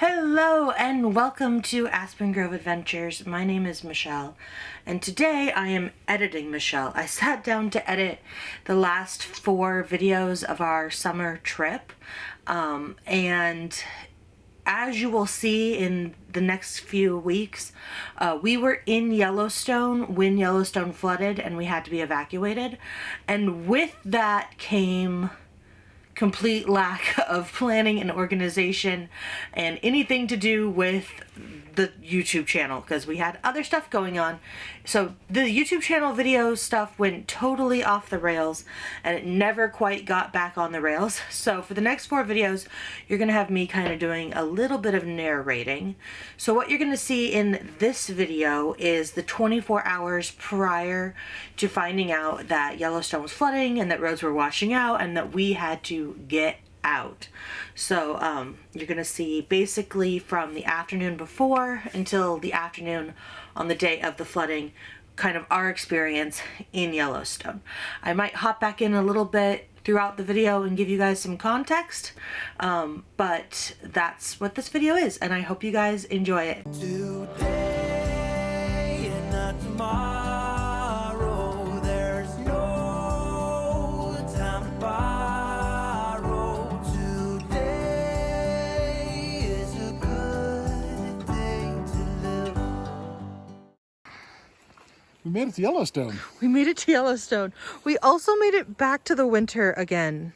Hello and welcome to Aspen Grove Adventures. My name is Michelle and today I am editing Michelle. I sat down to edit the last 4 videos of our summer trip and as you will see in the next few weeks, we were in Yellowstone when Yellowstone flooded and we had to be evacuated, and with that came complete lack of planning and organization and anything to do with the YouTube channel because we had other stuff going on. So the YouTube channel video stuff went totally off the rails and it never quite got back on the rails. So for the next 4 videos, you're gonna have me kind of doing a little bit of narrating. So what you're gonna see in this video is the 24 hours prior to finding out that Yellowstone was flooding and that roads were washing out and that we had to get out. So you're gonna see basically from the afternoon before until the afternoon on the day of the flooding, kind of our experience in Yellowstone. I might hop back in a little bit throughout the video and give you guys some context, but that's what this video is, and I hope you guys enjoy it. Today and not tomorrow, there's no time to borrow. Today is a good day to live. We made it to Yellowstone. We made it to Yellowstone. We also made it back to the winter again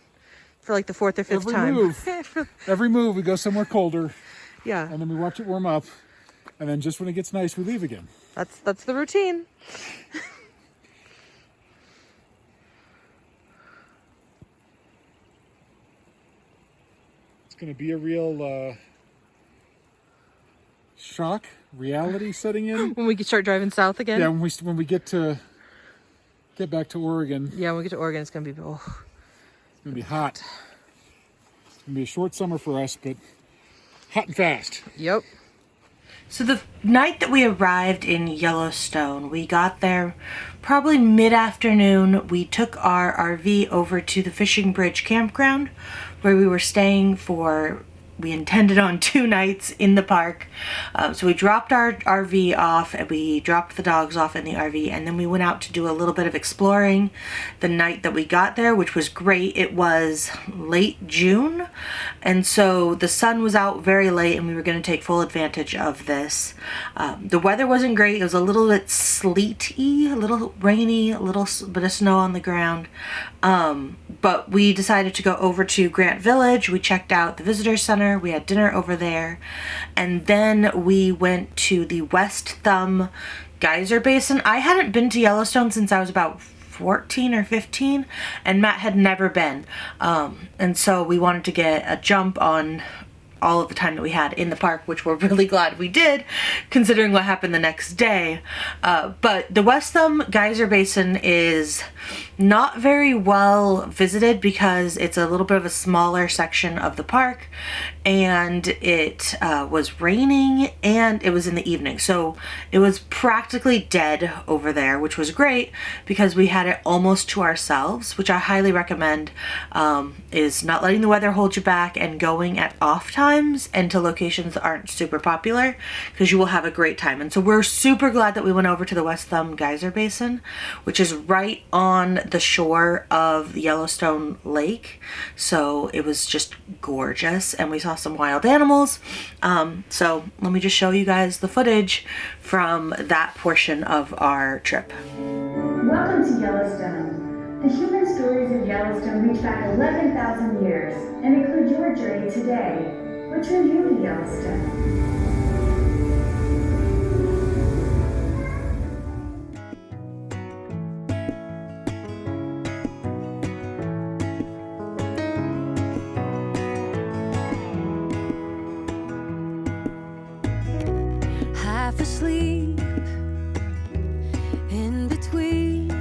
for like the 4th or 5th time. Every move, we go somewhere colder, Yeah, and then we watch it warm up, and then just when it gets nice, we leave again. that's the routine. It's going to be a real shock, reality setting in. When we start driving south again. Yeah, when we get back to Oregon. Yeah, when we get to Oregon, it's gonna be It's going to be hot. It's going to be a short summer for us, but hot and fast. Yep. So the night that we arrived in Yellowstone, we got there probably mid-afternoon. We took our RV over to the Fishing Bridge Campground where we were staying for, we intended on 2 nights in the park. So we dropped our RV off and we dropped the dogs off in the RV, and then we went out to do a little bit of exploring the night that we got there, which was great. It was late June, and so the sun was out very late and we were going to take full advantage of this. The weather wasn't great. It was a little bit sleety, a little rainy, a little bit of snow on the ground. But we decided to go over to Grant Village. We checked out the visitor center. We had dinner over there. And then we went to the West Thumb Geyser Basin. I hadn't been to Yellowstone since I was about 14 or 15, and Matt had never been. And so we wanted to get a jump on all of the time that we had in the park, which we're really glad we did considering what happened the next day. But the West Thumb Geyser Basin is not very well visited because it's a little bit of a smaller section of the park, and it was raining and it was in the evening, so it was practically dead over there, which was great because we had it almost to ourselves, which I highly recommend, is not letting the weather hold you back and going at off times and to locations that aren't super popular, because you will have a great time. And so we're super glad that we went over to the West Thumb Geyser Basin, which is right on the shore of Yellowstone Lake. So it was just gorgeous, and we saw some wild animals. So let me just show you guys the footage from that portion of our trip. Welcome to Yellowstone. The human stories of Yellowstone reach back 11,000 years and include your journey today. What drew you to Yellowstone? Half asleep in between,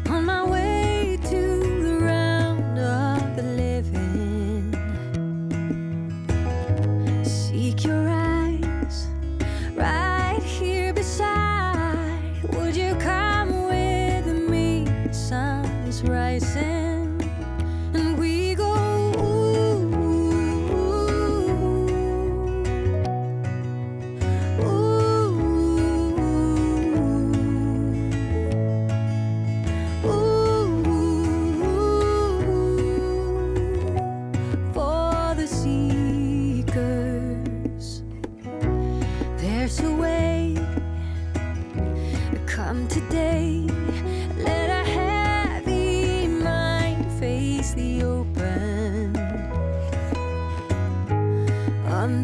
on my way to the round of the living. Seek your eyes right here beside. Would you come with me? The sun's rising and we go ooh, ooh, ooh.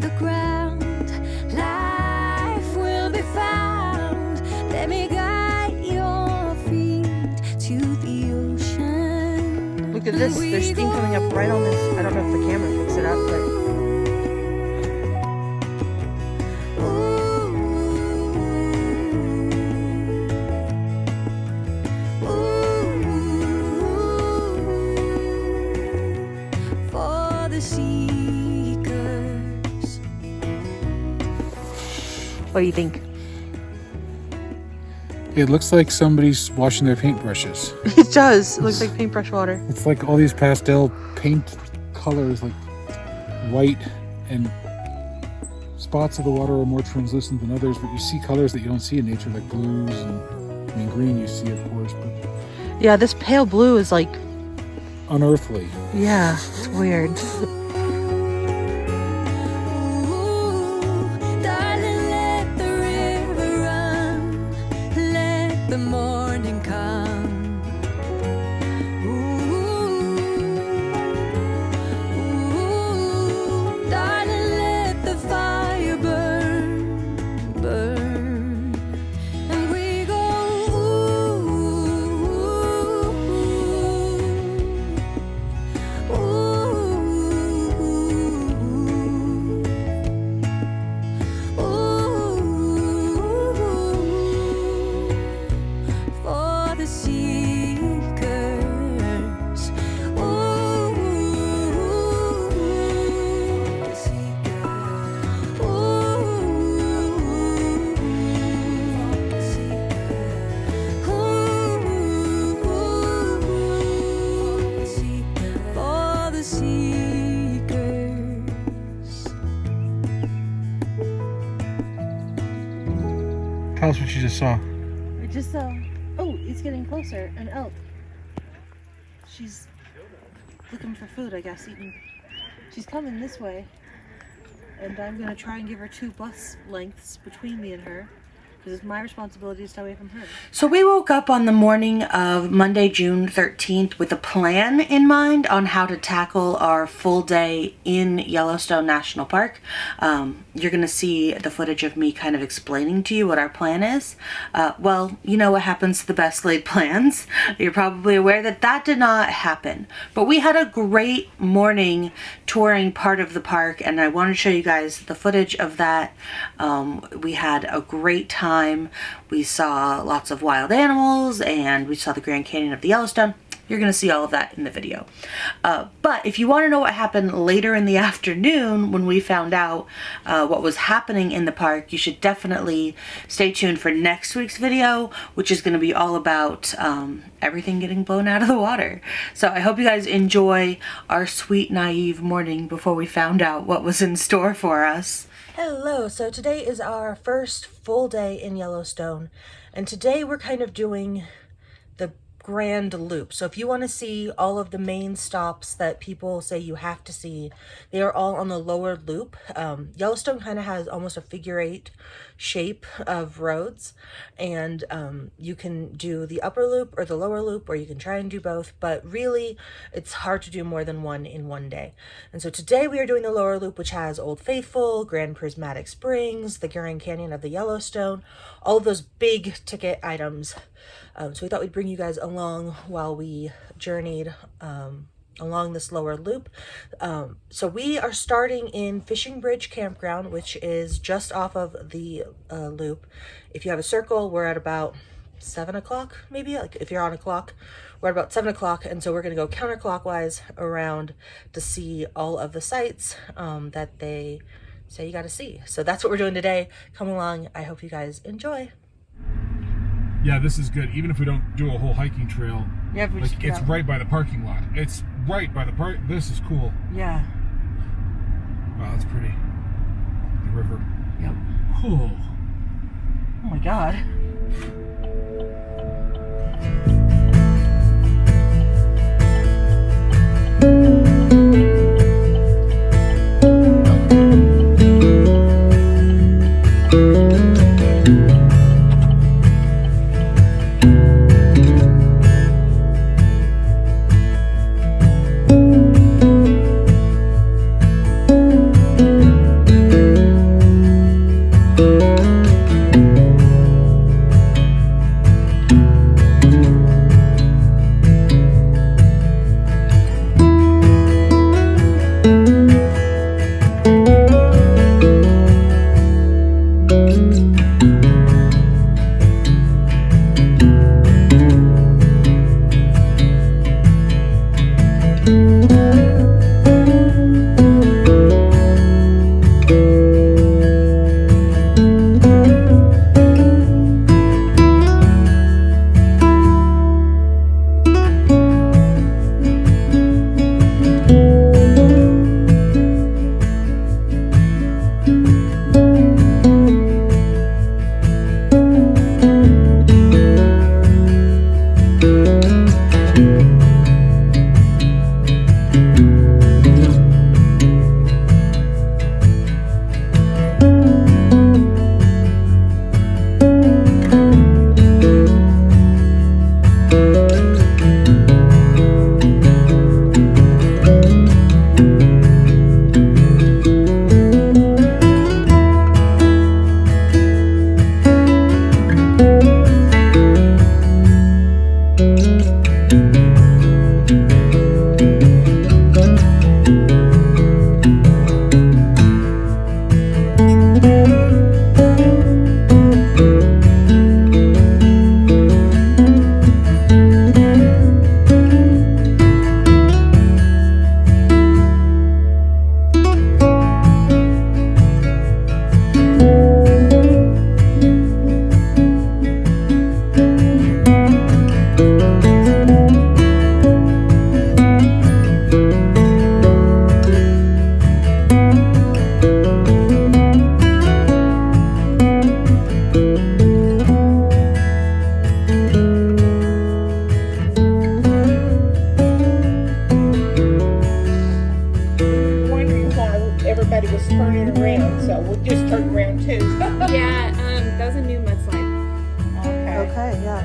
the ground. Life will be found. Let me guide your feet to the ocean. Look at this. There's steam coming up right on this. I don't know if the camera picks it up, but for the seekers. what do you think? It looks like somebody's washing their paintbrushes. It does. It looks like paintbrush water. It's like all these pastel paint colors, like white, and spots of the water are more translucent than others, but you see colors that you don't see in nature, like blues and, I mean, green you see, of course, but Yeah, this pale blue is like, unearthly. yeah, it's weird. Ooh, darling, let the river run. Let the morning come. Ooh, darling, let the fire burn, burn. And we go, for the seekers. The for the seekers. Tell us what you just saw. I just saw. Oh, it's getting closer. An elk. She's looking for food, I guess. Eating. She's coming this way, and I'm gonna try and give her 2 bus lengths between me and her, because it's my responsibility to stay away from her. So we woke up on the morning of Monday, June 13th with a plan in mind on how to tackle our full day in Yellowstone National Park. You're going to see the footage of me kind of explaining to you what our plan is. Well, you know what happens to the best laid plans. You're probably aware that that did not happen. But we had a great morning touring part of the park, and I want to show you guys the footage of that. We had a great time. We saw lots of wild animals, and we saw the Grand Canyon of the Yellowstone. You're going to see all of that in the video. But if you want to know what happened later in the afternoon when we found out what was happening in the park, you should definitely stay tuned for next week's video, which is going to be all about everything getting blown out of the water. So I hope you guys enjoy our sweet, naive morning before we found out what was in store for us. Hello, so today is our first full day in Yellowstone, and today we're kind of doing the grand loop. So if you want to see all of the main stops that people say you have to see, they are all on the lower loop. Yellowstone kind of has almost a figure-8 shape of roads, and you can do the upper loop or the lower loop, or you can try and do both, but really it's hard to do more than one in one day. And so today we are doing the lower loop, which has Old Faithful, Grand Prismatic Springs, the Grand Canyon of the Yellowstone, all of those big ticket items. So we thought we'd bring you guys along while we journeyed along this lower loop. So we are starting in Fishing Bridge Campground, which is just off of the loop. If you have a circle, we're at about 7 o'clock, maybe. Like if you're on a clock, we're at about 7 o'clock, and so we're going to go counterclockwise around to see all of the sites that they say you got to see. So that's what we're doing today. Come along. I hope you guys enjoy. Yeah, this is good. Even if we don't do a whole hiking trail, Yeah, we just like get it's out. right by the parking lot. It's right by the park. This is cool. Yeah. Wow, that's pretty. The river. Yep. Oh. Oh my God. we just turned around too. Yeah, that was a new mudslide. Okay. Okay, yeah.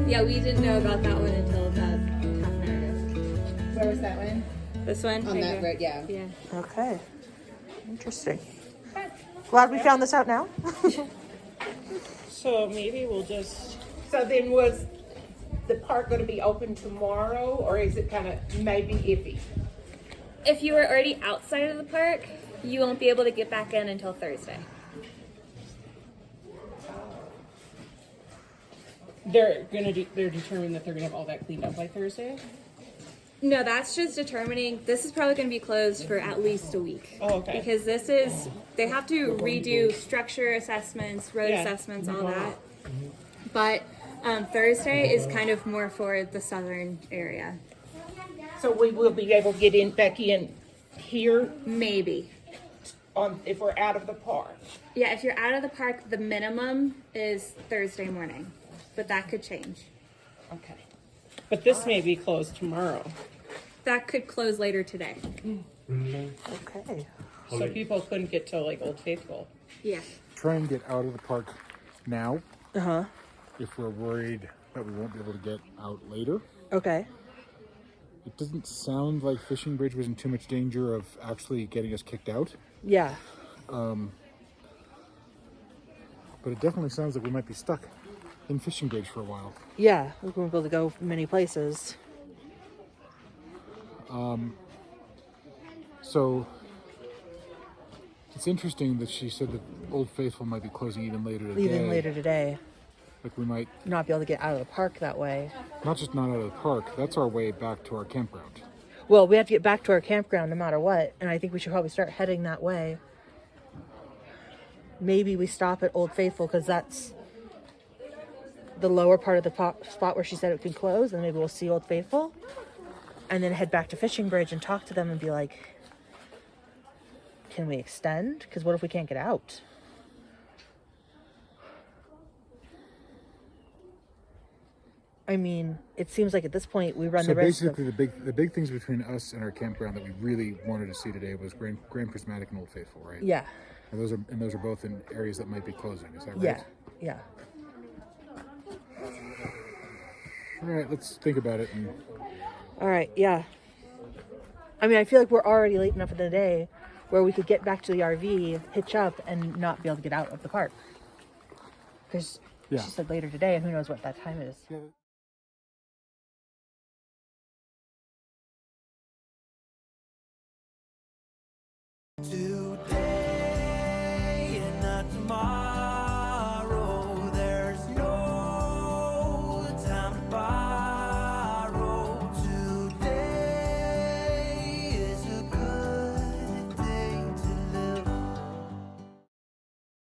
Yeah, we didn't know about that one until about half an hour ago. Where was that one? This one? On right that here. road, yeah. Yeah. Okay. Interesting. Glad we found this out now. So maybe we'll just. So then, was the park going to be open tomorrow, or is it kind of maybe iffy? If you were already outside of the park, you won't be able to get back in until Thursday. They're determined that they're gonna have all that cleaned up by Thursday. No, that's just determining. This is probably going to be closed for at least a week. Oh, okay. Because they have to redo structure assessments, road Yeah. assessments, all that. But Thursday is kind of more for the southern area. So we will be able to get back in here Maybe. if we're out of the park. Yeah, if you're out of the park, the minimum is Thursday morning. But that could change. Okay. But this may be closed tomorrow. That could close later today. Okay. So people couldn't get to like Old Faithful. Yeah. Try and get out of the park now Uh-huh. if we're worried that we won't be able to get out later. Okay. It doesn't sound like Fishing Bridge was in too much danger of actually getting us kicked out, Yeah. but it definitely sounds like we might be stuck in Fishing Bridge for a while. Yeah. We won't be able to go many places. So it's interesting that she said that Old Faithful might be closing even later today. Even later today. Like we might Not be able to get out of the park that way. not just not out of the park, that's our way back to our campground. Well, we have to get back to our campground no matter what. And I think we should probably start heading that way. Maybe we stop at Old Faithful because that's the lower part of the spot where she said it could close. And maybe we'll see Old Faithful. And then head back to Fishing Bridge and talk to them and be like, can we extend? Because what if we can't get out? I mean, it seems like at this point we run So the risk of... basically the big things between us and our campground that we really wanted to see today was Grand Prismatic and Old Faithful, right? Yeah, And those are both in areas that might be closing, is that right? yeah, yeah. All right, let's think about it. And All right, yeah. I mean, I feel like we're already late enough in the day where we could get back to the RV, hitch up, and not be able to get out of the park. Because Yeah. she said later today, and who knows what that time is. yeah, Do